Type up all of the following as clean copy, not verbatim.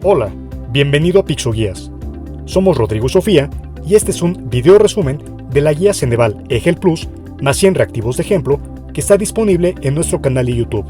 Hola, bienvenido a Pixoguías. Somos Rodrigo y Sofía y este es un video resumen de la guía Ceneval EGEL Plus más 100 reactivos de ejemplo que está disponible en nuestro canal de YouTube.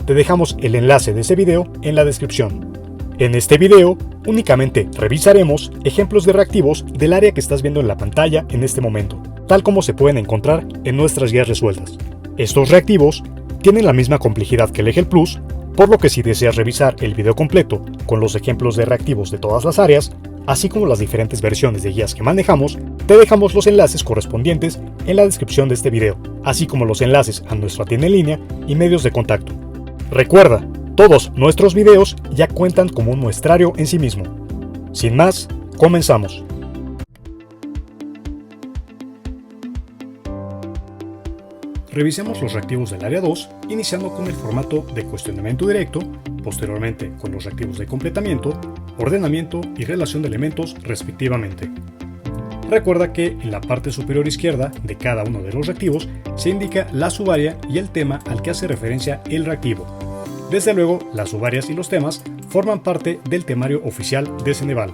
Te dejamos el enlace de ese video en la descripción. En este video únicamente revisaremos ejemplos de reactivos del área que estás viendo en la pantalla en este momento, tal como se pueden encontrar en nuestras guías resueltas. Estos reactivos tienen la misma complejidad que el EGEL Plus, por lo que si deseas revisar el video completo con los ejemplos de reactivos de todas las áreas, así como las diferentes versiones de guías que manejamos, te dejamos los enlaces correspondientes en la descripción de este video, así como los enlaces a nuestra tienda en línea y medios de contacto. Recuerda, todos nuestros videos ya cuentan como un muestrario en sí mismo. Sin más, comenzamos. Revisemos los reactivos del área 2, iniciando con el formato de cuestionamiento directo, posteriormente con los reactivos de completamiento, ordenamiento y relación de elementos respectivamente. Recuerda que en la parte superior izquierda de cada uno de los reactivos se indica la subárea y el tema al que hace referencia el reactivo. Desde luego, las subáreas y los temas forman parte del temario oficial de Ceneval.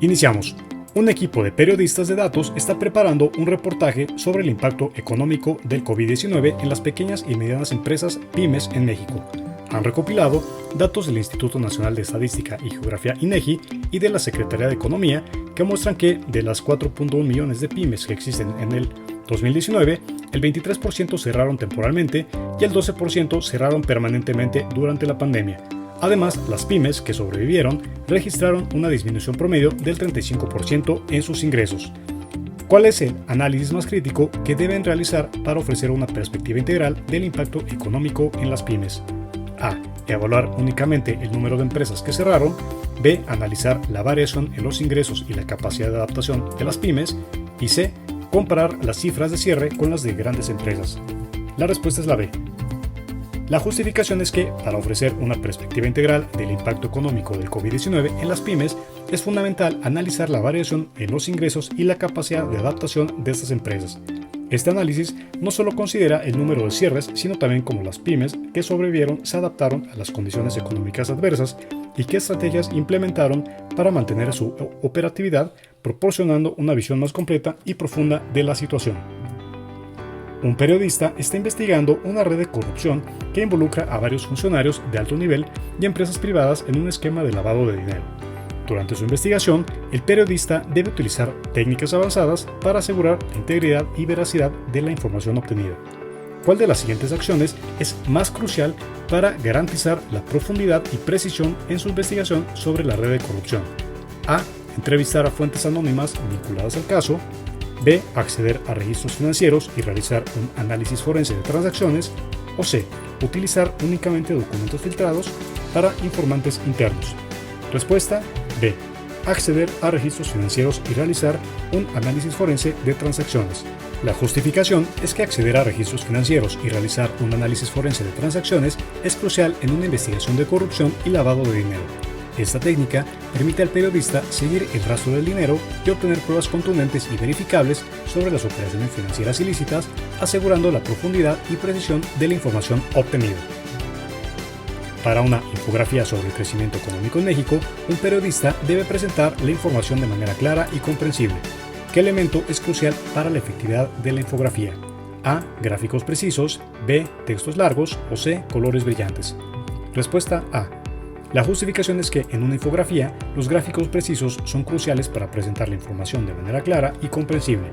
Iniciamos. Un equipo de periodistas de datos está preparando un reportaje sobre el impacto económico del COVID-19 en las pequeñas y medianas empresas pymes en México. Han recopilado datos del Instituto Nacional de Estadística y Geografía INEGI y de la Secretaría de Economía que muestran que de las 4.1 millones de pymes que existen en el 2019, el 23% cerraron temporalmente y el 12% cerraron permanentemente durante la pandemia. Además, las pymes que sobrevivieron registraron una disminución promedio del 35% en sus ingresos. ¿Cuál es el análisis más crítico que deben realizar para ofrecer una perspectiva integral del impacto económico en las pymes? A. Evaluar únicamente el número de empresas que cerraron. B. Analizar la variación en los ingresos y la capacidad de adaptación de las pymes. Y C. Comparar las cifras de cierre con las de grandes empresas. La respuesta es la B. La justificación es que, para ofrecer una perspectiva integral del impacto económico del COVID-19 en las pymes, es fundamental analizar la variación en los ingresos y la capacidad de adaptación de estas empresas. Este análisis no solo considera el número de cierres, sino también cómo las pymes que sobrevivieron se adaptaron a las condiciones económicas adversas y qué estrategias implementaron para mantener su operatividad, proporcionando una visión más completa y profunda de la situación. Un periodista está investigando una red de corrupción que involucra a varios funcionarios de alto nivel y empresas privadas en un esquema de lavado de dinero. Durante su investigación, el periodista debe utilizar técnicas avanzadas para asegurar la integridad y veracidad de la información obtenida. ¿Cuál de las siguientes acciones es más crucial para garantizar la profundidad y precisión en su investigación sobre la red de corrupción? A. Entrevistar a fuentes anónimas vinculadas al caso. B. Acceder a registros financieros y realizar un análisis forense de transacciones. O C. Utilizar únicamente documentos filtrados para informantes internos. Respuesta B. Acceder a registros financieros y realizar un análisis forense de transacciones. La justificación es que acceder a registros financieros y realizar un análisis forense de transacciones es crucial en una investigación de corrupción y lavado de dinero. Esta técnica permite al periodista seguir el rastro del dinero y obtener pruebas contundentes y verificables sobre las operaciones financieras ilícitas, asegurando la profundidad y precisión de la información obtenida. Para una infografía sobre el crecimiento económico en México, un periodista debe presentar la información de manera clara y comprensible. ¿Qué elemento es crucial para la efectividad de la infografía? A. Gráficos precisos. B. Textos largos. O C. Colores brillantes. Respuesta A. La justificación es que en una infografía, los gráficos precisos son cruciales para presentar la información de manera clara y comprensible.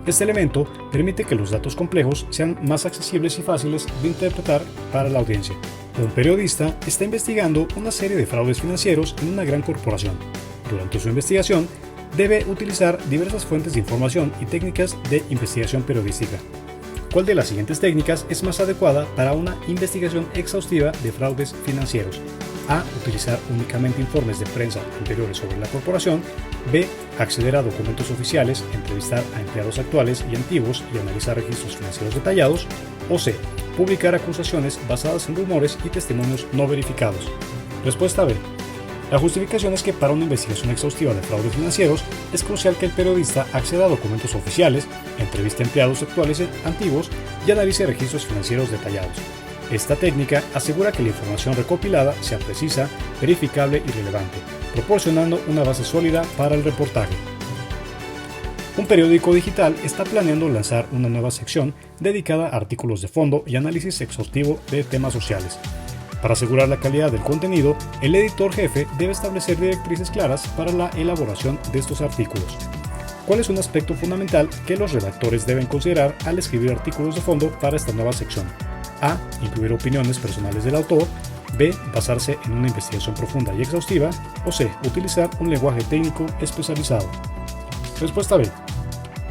Este elemento permite que los datos complejos sean más accesibles y fáciles de interpretar para la audiencia. Un periodista está investigando una serie de fraudes financieros en una gran corporación. Durante su investigación, debe utilizar diversas fuentes de información y técnicas de investigación periodística. ¿Cuál de las siguientes técnicas es más adecuada para una investigación exhaustiva de fraudes financieros? A. Utilizar únicamente informes de prensa anteriores sobre la corporación. B. Acceder a documentos oficiales, entrevistar a empleados actuales y antiguos y analizar registros financieros detallados. O C. Publicar acusaciones basadas en rumores y testimonios no verificados. Respuesta B. La justificación es que para una investigación exhaustiva de fraudes financieros es crucial que el periodista acceda a documentos oficiales, entreviste a empleados actuales y antiguos y analice registros financieros detallados. Esta técnica asegura que la información recopilada sea precisa, verificable y relevante, proporcionando una base sólida para el reportaje. Un periódico digital está planeando lanzar una nueva sección dedicada a artículos de fondo y análisis exhaustivo de temas sociales. Para asegurar la calidad del contenido, el editor jefe debe establecer directrices claras para la elaboración de estos artículos. ¿Cuál es un aspecto fundamental que los redactores deben considerar al escribir artículos de fondo para esta nueva sección? A. Incluir opiniones personales del autor. B. Basarse en una investigación profunda y exhaustiva. O C. Utilizar un lenguaje técnico especializado. Respuesta B.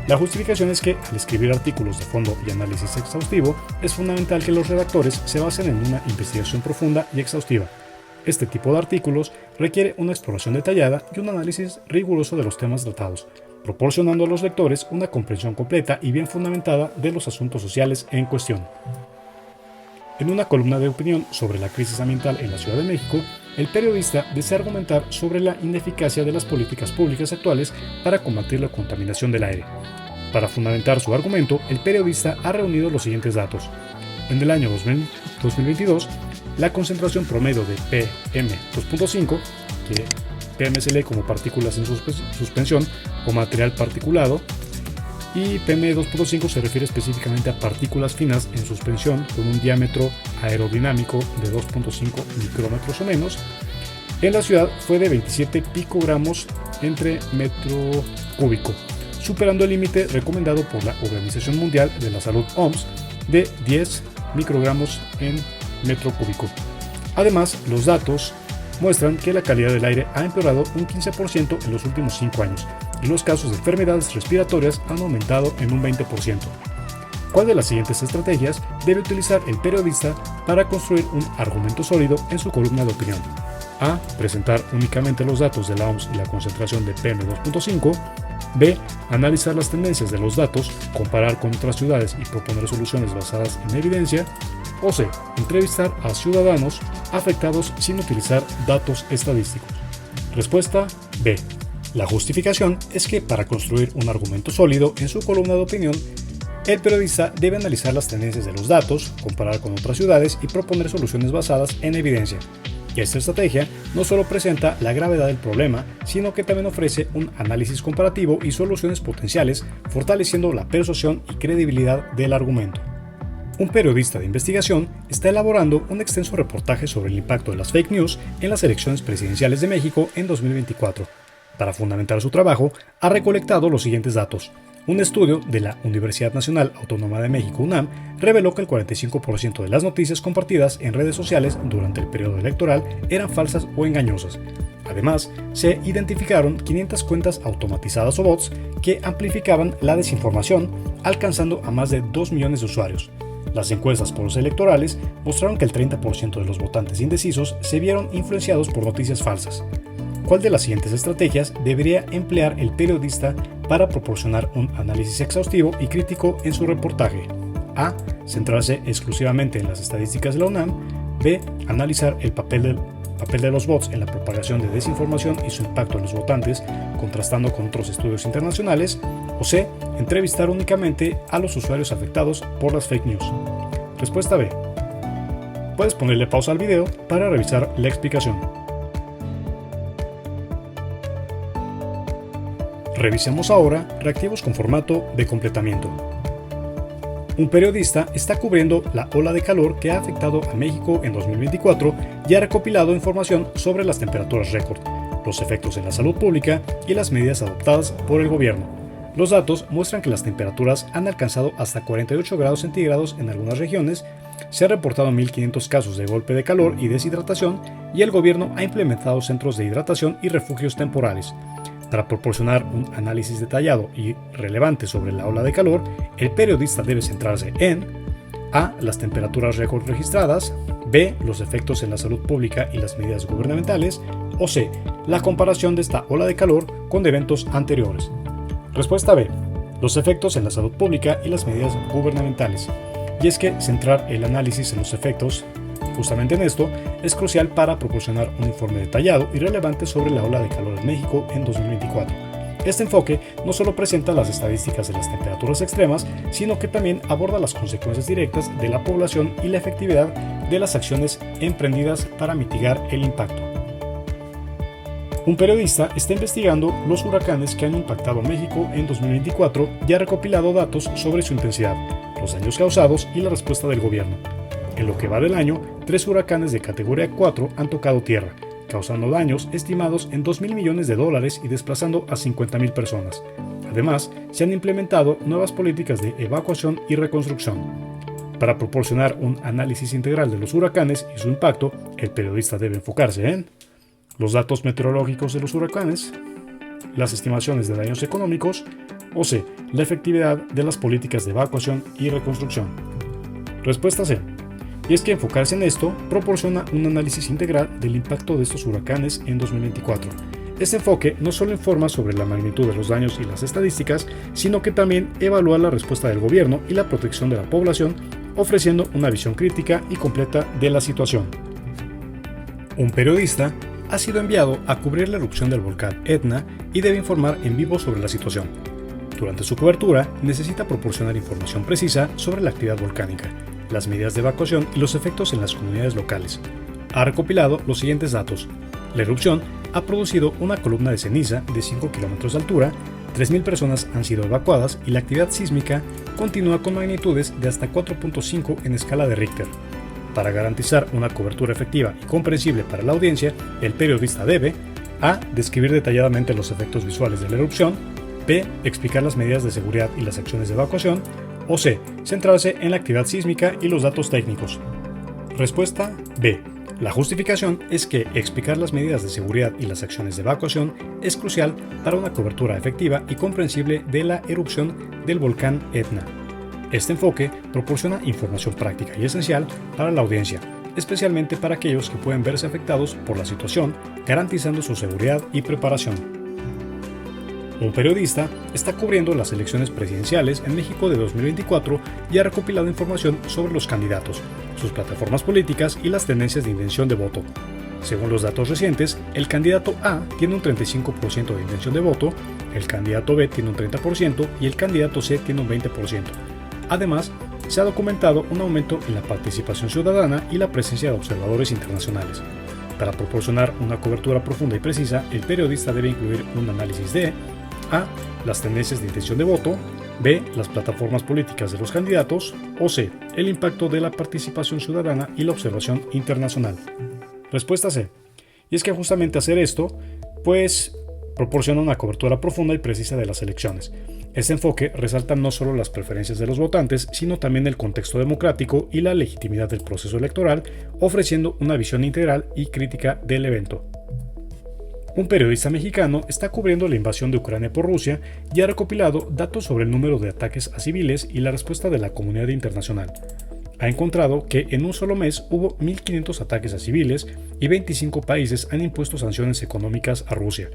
La justificación es que, al escribir artículos de fondo y análisis exhaustivo, es fundamental que los redactores se basen en una investigación profunda y exhaustiva. Este tipo de artículos requiere una exploración detallada y un análisis riguroso de los temas tratados, proporcionando a los lectores una comprensión completa y bien fundamentada de los asuntos sociales en cuestión. En una columna de opinión sobre la crisis ambiental en la Ciudad de México, el periodista desea argumentar sobre la ineficacia de las políticas públicas actuales para combatir la contaminación del aire. Para fundamentar su argumento, el periodista ha reunido los siguientes datos. En el año 2022, la concentración promedio de PM2.5, que PM se lee como partículas en suspensión o material particulado, y PM2.5 se refiere específicamente a partículas finas en suspensión con un diámetro aerodinámico de 2.5 micrómetros o menos. En la ciudad fue de 27 picogramos entre metro cúbico, superando el límite recomendado por la Organización Mundial de la Salud OMS de 10 microgramos en metro cúbico. Además, los datos muestran que la calidad del aire ha empeorado un 15% en los últimos 5 años y los casos de enfermedades respiratorias han aumentado en un 20%. ¿Cuál de las siguientes estrategias debe utilizar el periodista para construir un argumento sólido en su columna de opinión? A. Presentar únicamente los datos de la OMS y la concentración de PM2.5. B. Analizar las tendencias de los datos, comparar con otras ciudades y proponer soluciones basadas en evidencia. O C. Entrevistar a ciudadanos afectados sin utilizar datos estadísticos. Respuesta B. La justificación es que para construir un argumento sólido en su columna de opinión, el periodista debe analizar las tendencias de los datos, comparar con otras ciudades y proponer soluciones basadas en evidencia. Y esta estrategia no solo presenta la gravedad del problema, sino que también ofrece un análisis comparativo y soluciones potenciales, fortaleciendo la persuasión y credibilidad del argumento. Un periodista de investigación está elaborando un extenso reportaje sobre el impacto de las fake news en las elecciones presidenciales de México en 2024. Para fundamentar su trabajo, ha recolectado los siguientes datos. Un estudio de la Universidad Nacional Autónoma de México, UNAM, reveló que el 45% de las noticias compartidas en redes sociales durante el periodo electoral eran falsas o engañosas. Además, se identificaron 500 cuentas automatizadas o bots que amplificaban la desinformación, alcanzando a más de 2 millones de usuarios. Las encuestas postelectorales mostraron que el 30% de los votantes indecisos se vieron influenciados por noticias falsas. ¿Cuál de las siguientes estrategias debería emplear el periodista para proporcionar un análisis exhaustivo y crítico en su reportaje? A. Centrarse exclusivamente en las estadísticas de la UNAM. B. Analizar el papel de los bots en la propagación de desinformación y su impacto en los votantes, contrastando con otros estudios internacionales. O C. Entrevistar únicamente a los usuarios afectados por las fake news. Respuesta B. Puedes ponerle pausa al video para revisar la explicación. Revisemos ahora reactivos con formato de completamiento. Un periodista está cubriendo la ola de calor que ha afectado a México en 2024 y ha recopilado información sobre las temperaturas récord, los efectos en la salud pública y las medidas adoptadas por el gobierno. Los datos muestran que las temperaturas han alcanzado hasta 48 grados centígrados en algunas regiones, se han reportado 1.500 casos de golpe de calor y deshidratación y el gobierno ha implementado centros de hidratación y refugios temporales. Para proporcionar un análisis detallado y relevante sobre la ola de calor, el periodista debe centrarse en A. Las temperaturas récord registradas. B. Los efectos en la salud pública y las medidas gubernamentales. O C. La comparación de esta ola de calor con eventos anteriores. Respuesta B. Los efectos en la salud pública y las medidas gubernamentales. Y es que centrar el análisis en los efectos, justamente en esto, es crucial para proporcionar un informe detallado y relevante sobre la ola de calor en México en 2024. Este enfoque no solo presenta las estadísticas de las temperaturas extremas, sino que también aborda las consecuencias directas de la población y la efectividad de las acciones emprendidas para mitigar el impacto. Un periodista está investigando los huracanes que han impactado a México en 2024 y ha recopilado datos sobre su intensidad, los daños causados y la respuesta del gobierno. En lo que va del año, 3 huracanes de categoría 4 han tocado tierra, causando daños estimados en $2.000 millones y desplazando a 50.000 personas. Además, se han implementado nuevas políticas de evacuación y reconstrucción. Para proporcionar un análisis integral de los huracanes y su impacto, el periodista debe enfocarse en los datos meteorológicos de los huracanes, las estimaciones de daños económicos, o C, la efectividad de las políticas de evacuación y reconstrucción. Respuesta C. Y es que enfocarse en esto proporciona un análisis integral del impacto de estos huracanes en 2024. Este enfoque no solo informa sobre la magnitud de los daños y las estadísticas, sino que también evalúa la respuesta del gobierno y la protección de la población, ofreciendo una visión crítica y completa de la situación. Un periodista ha sido enviado a cubrir la erupción del volcán Etna y debe informar en vivo sobre la situación. Durante su cobertura, necesita proporcionar información precisa sobre la actividad volcánica, las medidas de evacuación y los efectos en las comunidades locales. Ha recopilado los siguientes datos. La erupción ha producido una columna de ceniza de 5 kilómetros de altura, 3.000 personas han sido evacuadas y la actividad sísmica continúa con magnitudes de hasta 4.5 en escala de Richter. Para garantizar una cobertura efectiva y comprensible para la audiencia, el periodista debe a. Describir detalladamente los efectos visuales de la erupción, b. Explicar las medidas de seguridad y las acciones de evacuación, o c. Centrarse en la actividad sísmica y los datos técnicos. Respuesta B. La justificación es que explicar las medidas de seguridad y las acciones de evacuación es crucial para una cobertura efectiva y comprensible de la erupción del volcán Etna. Este enfoque proporciona información práctica y esencial para la audiencia, especialmente para aquellos que pueden verse afectados por la situación, garantizando su seguridad y preparación. Un periodista está cubriendo las elecciones presidenciales en México de 2024 y ha recopilado información sobre los candidatos, sus plataformas políticas y las tendencias de intención de voto. Según los datos recientes, el candidato A tiene un 35% de intención de voto, el candidato B tiene un 30% y el candidato C tiene un 20%. Además, se ha documentado un aumento en la participación ciudadana y la presencia de observadores internacionales. Para proporcionar una cobertura profunda y precisa, el periodista debe incluir un análisis de A. Las tendencias de intención de voto, B. Las plataformas políticas de los candidatos, o C. El impacto de la participación ciudadana y la observación internacional. Respuesta C. Y es que justamente hacer esto, proporciona una cobertura profunda y precisa de las elecciones. Este enfoque resalta no solo las preferencias de los votantes, sino también el contexto democrático y la legitimidad del proceso electoral, ofreciendo una visión integral y crítica del evento. Un periodista mexicano está cubriendo la invasión de Ucrania por Rusia y ha recopilado datos sobre el número de ataques a civiles y la respuesta de la comunidad internacional. Ha encontrado que en un solo mes hubo 1.500 ataques a civiles y 25 países han impuesto sanciones económicas a Rusia.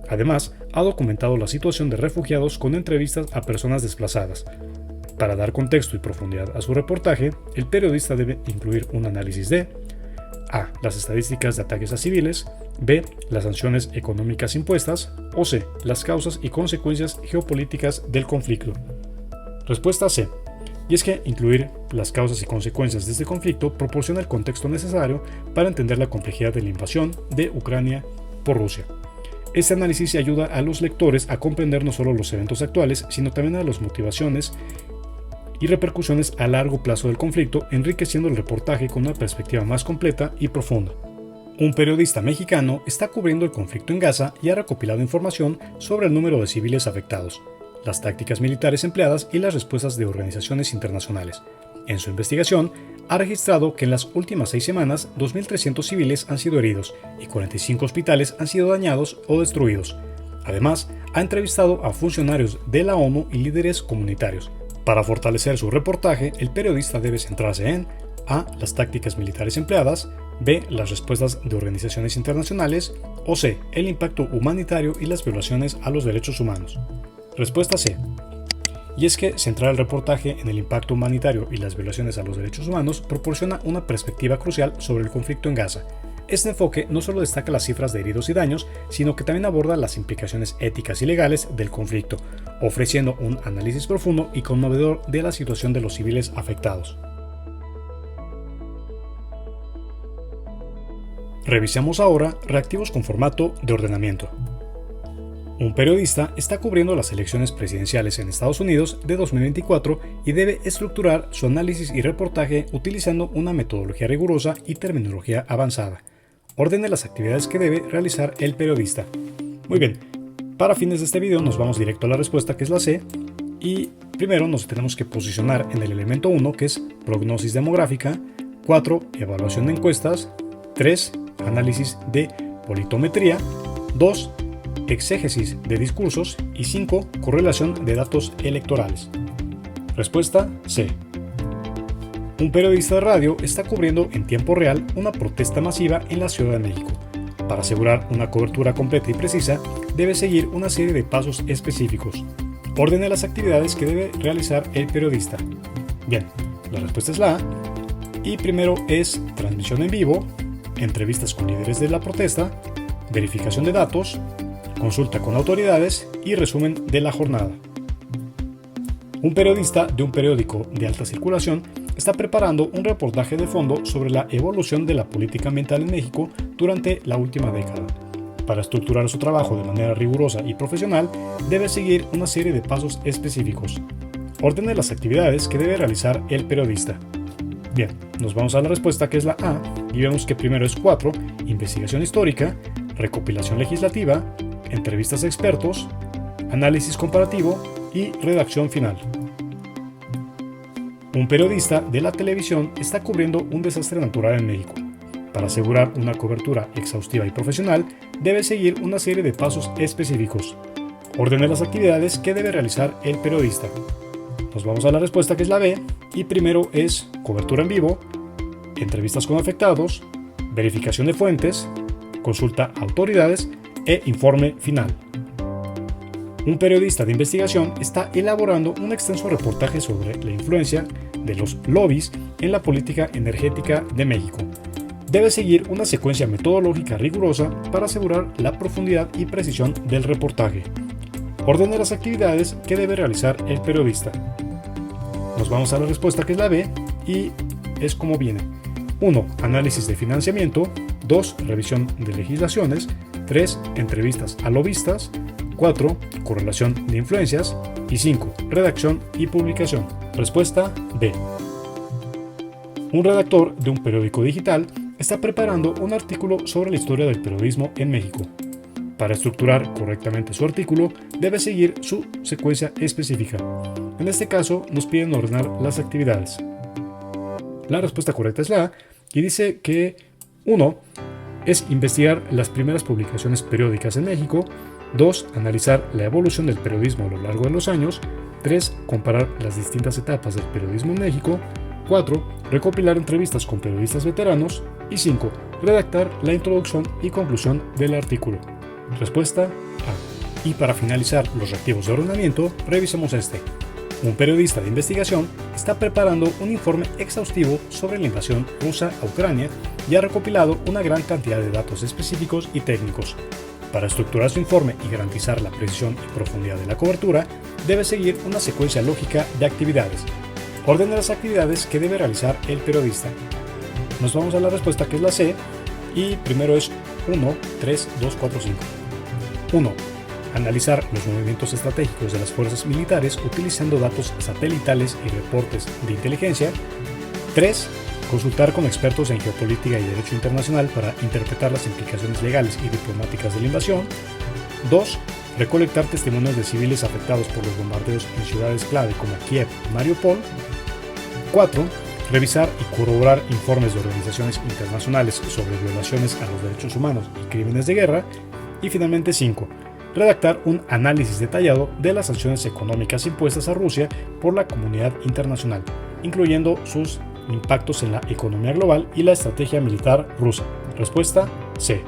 Además, ha documentado la situación de refugiados con entrevistas a personas desplazadas. Para dar contexto y profundidad a su reportaje, el periodista debe incluir un análisis de A. Las estadísticas de ataques a civiles, B. Las sanciones económicas impuestas, o C. Las causas y consecuencias geopolíticas del conflicto. Respuesta C. Y es que incluir las causas y consecuencias de este conflicto proporciona el contexto necesario para entender la complejidad de la invasión de Ucrania por Rusia. Este análisis ayuda a los lectores a comprender no solo los eventos actuales, sino también a las motivaciones y repercusiones a largo plazo del conflicto, enriqueciendo el reportaje con una perspectiva más completa y profunda. Un periodista mexicano está cubriendo el conflicto en Gaza y ha recopilado información sobre el número de civiles afectados, las tácticas militares empleadas y las respuestas de organizaciones internacionales. En su investigación, ha registrado que en las últimas 6 semanas 2.300 civiles han sido heridos y 45 hospitales han sido dañados o destruidos. Además, ha entrevistado a funcionarios de la ONU y líderes comunitarios. Para fortalecer su reportaje, el periodista debe centrarse en A. Las tácticas militares empleadas, B. Las respuestas de organizaciones internacionales, o C. El impacto humanitario y las violaciones a los derechos humanos. Respuesta C. Y es que centrar el reportaje en el impacto humanitario y las violaciones a los derechos humanos proporciona una perspectiva crucial sobre el conflicto en Gaza. Este enfoque no solo destaca las cifras de heridos y daños, sino que también aborda las implicaciones éticas y legales del conflicto, ofreciendo un análisis profundo y conmovedor de la situación de los civiles afectados. Revisemos ahora reactivos con formato de ordenamiento. Un periodista está cubriendo las elecciones presidenciales en Estados Unidos de 2024 y debe estructurar su análisis y reportaje utilizando una metodología rigurosa y terminología avanzada. Ordene las actividades que debe realizar el periodista. Muy bien, para fines de este video nos vamos directo a la respuesta, que es la C, y primero nos tenemos que posicionar en el elemento 1, que es prognosis demográfica, 4, evaluación de encuestas, 3, análisis de politometría, 2, exégesis de discursos y 5, correlación de datos electorales. Respuesta C. Un periodista de radio está cubriendo en tiempo real una protesta masiva en la Ciudad de México. Para asegurar una cobertura completa y precisa, debe seguir una serie de pasos específicos. Ordene las actividades que debe realizar el periodista. Bien, la respuesta es la A. Y primero es transmisión en vivo, entrevistas con líderes de la protesta, verificación de datos, consulta con autoridades y resumen de la jornada. Un periodista de un periódico de alta circulación está preparando un reportaje de fondo sobre la evolución de la política ambiental en México durante la última década. Para estructurar su trabajo de manera rigurosa y profesional, debe seguir una serie de pasos específicos. Ordene las actividades que debe realizar el periodista. Bien, nos vamos a la respuesta, que es la A, y vemos que primero es 4, investigación histórica, recopilación legislativa, entrevistas a expertos, análisis comparativo y redacción final. Un periodista de la televisión está cubriendo un desastre natural en México. Para asegurar una cobertura exhaustiva y profesional, debe seguir una serie de pasos específicos. Ordene las actividades que debe realizar el periodista. Nos vamos a la respuesta, que es la B, y primero es cobertura en vivo, entrevistas con afectados, verificación de fuentes, consulta a autoridades e informe final. Un periodista de investigación está elaborando un extenso reportaje sobre la influencia de los lobbies en la política energética de México. Debe seguir una secuencia metodológica rigurosa para asegurar la profundidad y precisión del reportaje. Ordene las actividades que debe realizar el periodista. Nos vamos a la respuesta, que es la B, y es como viene. 1. Análisis de financiamiento. 2. Revisión de legislaciones. 3. Entrevistas a lobistas. 4. Correlación de influencias. Y 5. Redacción y publicación. Respuesta B. Un redactor de un periódico digital está preparando un artículo sobre la historia del periodismo en México. Para estructurar correctamente su artículo, debe seguir su secuencia específica. En este caso, nos piden ordenar las actividades. La respuesta correcta es la A, y dice que 1. Es investigar las primeras publicaciones periódicas en México. 2. Analizar la evolución del periodismo a lo largo de los años. 3. Comparar las distintas etapas del periodismo en México. 4. Recopilar entrevistas con periodistas veteranos. Y 5. Redactar la introducción y conclusión del artículo. Respuesta A. Y para finalizar los reactivos de ordenamiento, revisemos este. Un periodista de investigación está preparando un informe exhaustivo sobre la invasión rusa a Ucrania y ha recopilado una gran cantidad de datos específicos y técnicos. Para estructurar su informe y garantizar la precisión y profundidad de la cobertura, debe seguir una secuencia lógica de actividades. Ordene las actividades que debe realizar el periodista. Nos vamos a la respuesta, que es la C, y primero es 1, 3, 2, 4, 5. 1. Analizar los movimientos estratégicos de las fuerzas militares utilizando datos satelitales y reportes de inteligencia. 3. Consultar con expertos en geopolítica y derecho internacional para interpretar las implicaciones legales y diplomáticas de la invasión. 2. Recolectar testimonios de civiles afectados por los bombardeos en ciudades clave como Kiev y Mariupol. 4. Revisar y corroborar informes de organizaciones internacionales sobre violaciones a los derechos humanos y crímenes de guerra. Y finalmente 5. Redactar un análisis detallado de las sanciones económicas impuestas a Rusia por la comunidad internacional, incluyendo sus impactos en la economía global y la estrategia militar rusa. Respuesta C.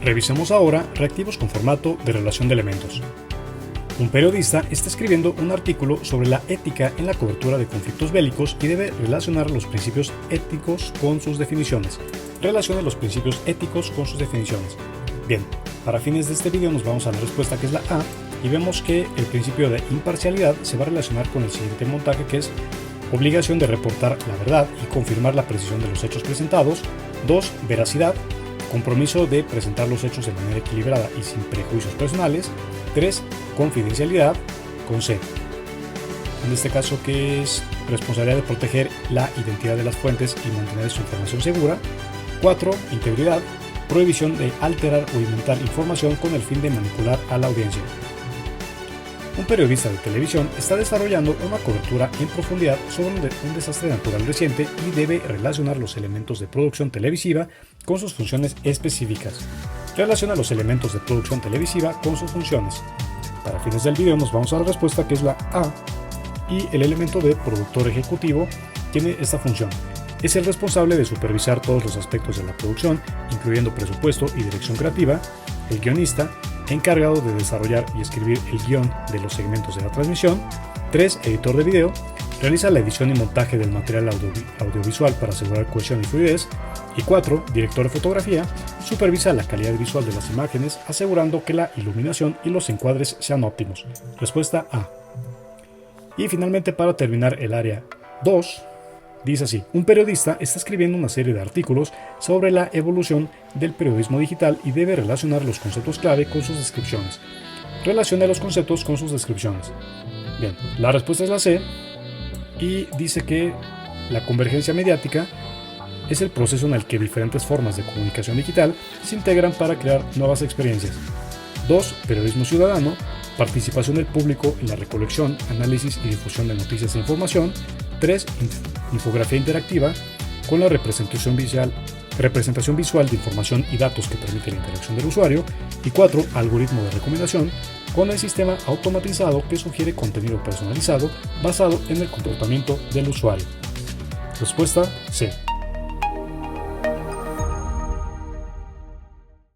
Revisemos ahora reactivos con formato de relación de elementos. Un periodista está escribiendo un artículo sobre la ética en la cobertura de conflictos bélicos y debe relacionar los principios éticos con sus definiciones. Relaciona los principios éticos con sus definiciones. Bien, para fines de este video nos vamos a la respuesta, que es la A, y vemos que el principio de imparcialidad se va a relacionar con el siguiente montaje, que es obligación de reportar la verdad y confirmar la precisión de los hechos presentados. 2. Veracidad, compromiso de presentar los hechos de manera equilibrada y sin prejuicios personales. 3. Confidencialidad, con C. En este caso, que es responsabilidad de proteger la identidad de las fuentes y mantener su información segura. 4. Integridad, prohibición de alterar o inventar información con el fin de manipular a la audiencia. Un periodista de televisión está desarrollando una cobertura en profundidad sobre un desastre natural reciente y debe relacionar los elementos de producción televisiva con sus funciones específicas. Relaciona los elementos de producción televisiva con sus funciones. Para fines del video nos vamos a la respuesta, que es la A, y el elemento de productor ejecutivo tiene esta función. Es el responsable de supervisar todos los aspectos de la producción, incluyendo presupuesto y dirección creativa. El guionista, encargado de desarrollar y escribir el guión de los segmentos de la transmisión. 3. Editor de video, realiza la edición y montaje del material audiovisual para asegurar cohesión y fluidez. Y 4. Director de fotografía, supervisa la calidad visual de las imágenes, asegurando que la iluminación y los encuadres sean óptimos. Respuesta A. Y finalmente, para terminar, el área 2, dice así: un periodista está escribiendo una serie de artículos sobre la evolución del periodismo digital y debe relacionar los conceptos clave con sus descripciones. Relaciona los conceptos con sus descripciones. Bien, la respuesta es la C, y dice que la convergencia mediática es el proceso en el que diferentes formas de comunicación digital se integran para crear nuevas experiencias. 2. Periodismo ciudadano, participación del público en la recolección, análisis y difusión de noticias e información. 3. Infografía interactiva, con la representación visual de información y datos que permite la interacción del usuario. Y 4. Algoritmo de recomendación, con el sistema automatizado que sugiere contenido personalizado basado en el comportamiento del usuario. Respuesta C.